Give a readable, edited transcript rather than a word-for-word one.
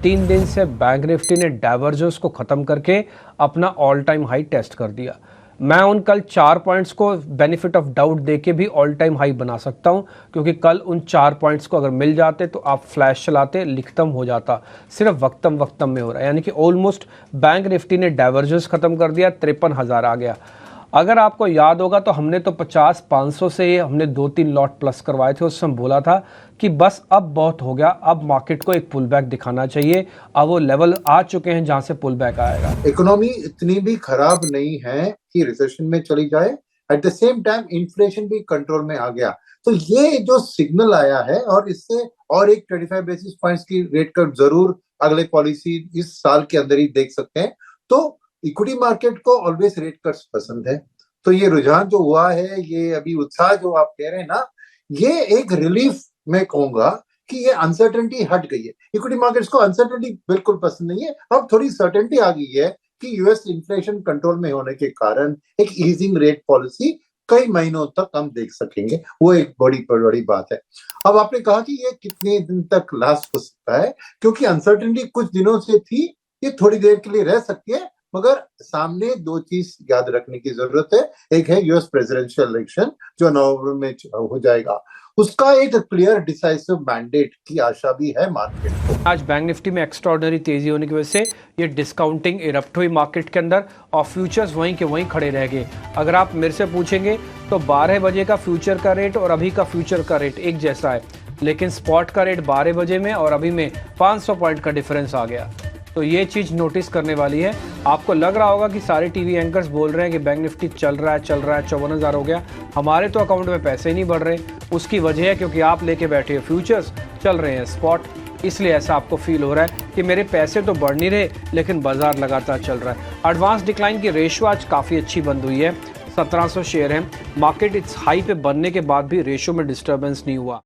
3 दिन से bank Nifty ने डाइवर्जेंस को ख़त्म करके अपना ऑल टाइम हाई टेस्ट कर दिया। मैं उन कल 4 पॉइंट्स को बेनिफिट ऑफ डाउट देके भी ऑल टाइम हाई बना सकता हूं, क्योंकि कल उन 4 पॉइंट्स को अगर मिल जाते तो आप फ्लैश चलाते, लिखतम हो जाता। सिर्फ वक्तम में हो रहा है, यानी कि ऑलमोस्ट बैंक निफ्टी ने डाइवर्जेंस ख़त्म कर दिया, 53,000 आ गया। अगर आपको याद होगा तो हमने तो 50-500 से हमने 2-3 लॉट प्लस करवाए थे। उस समय बोला था कि बस अब बहुत हो गया, अब मार्केट को एक पुल बैक दिखाना चाहिए। अब वो लेवल आ चुके हैं जहां से पुल बैक आएगा। इकोनॉमी इतनी भी खराब नहीं है कि रिसेशन में चली जाए, at the same time inflation भी कंट्रोल में आ गया। तो ये जो सिग्नल आया है, और इससे और एक 25 बेसिस पॉइंट्स की रेट कट जरूर अगले पॉलिसी इस साल के अंदर ही देख सकते हैं। तो इक्विटी मार्केट को ऑलवेज रेट कट्स पसंद है। तो ये रुझान जो हुआ है, ये अभी उत्साह जो आप कह रहे हैं ना, ये एक रिलीफ मैं कहूंगा कि ये अनसर्टेनिटी हट गई है। इक्विटी मार्केट्स को अनसर्टेनिटी बिल्कुल पसंद नहीं है। अब थोड़ी सर्टेनिटी आ गई है कि यूएस इन्फ्लेशन कंट्रोल में होने के कारण एक ईजिंग रेट पॉलिसी कई महीनों तक हम देख सकेंगे। वो एक बड़ी बात है। अब आपने कहा कि ये कितने दिन तक लास्ट हो सकता है, क्योंकि अनसर्टेनिटी कुछ दिनों से थी, ये थोड़ी देर के लिए रह सकती है। मगर सामने दो चीज याद रखने की जरूरत है। एक है यूएस प्रेसिडेंशियल इलेक्शन जो नवंबर में हो जाएगा, उसका एक क्लियर डिसाइसिव मैंडेट की आशा भी है मार्केट को। आज बैंक निफ्टी में एक्स्ट्राऑर्डिनरी तेजी होने की वजह से ये डिस्काउंटिंग इरप्ट हुई मार्केट के अंदर, और फ्यूचर्स वहीं के वहीं खड़े रह गए। अगर आप मेरे से पूछेंगे तो 12 बजे का फ्यूचर का रेट और अभी का फ्यूचर का रेट एक जैसा है, लेकिन स्पॉट का रेट 12 बजे में और अभी में 500 पॉइंट का डिफरेंस आ गया। तो ये चीज़ नोटिस करने वाली है। आपको लग रहा होगा कि सारे टीवी एंकर्स बोल रहे हैं कि बैंक निफ्टी चल रहा है 54,000 हो गया, हमारे तो अकाउंट में पैसे ही नहीं बढ़ रहे। उसकी वजह है क्योंकि आप लेके बैठे हो फ्यूचर्स, चल रहे हैं स्पॉट, इसलिए ऐसा आपको फील हो रहा है कि मेरे पैसे तो बढ़ नहीं रहे लेकिन बाजार लगातार चल रहा है। एडवांस डिक्लाइन की रेशो आज काफ़ी अच्छी बंद हुई है, 1700 शेयर है। मार्केट इस हाई पे बनने के बाद भी रेशो में डिस्टर्बेंस नहीं हुआ।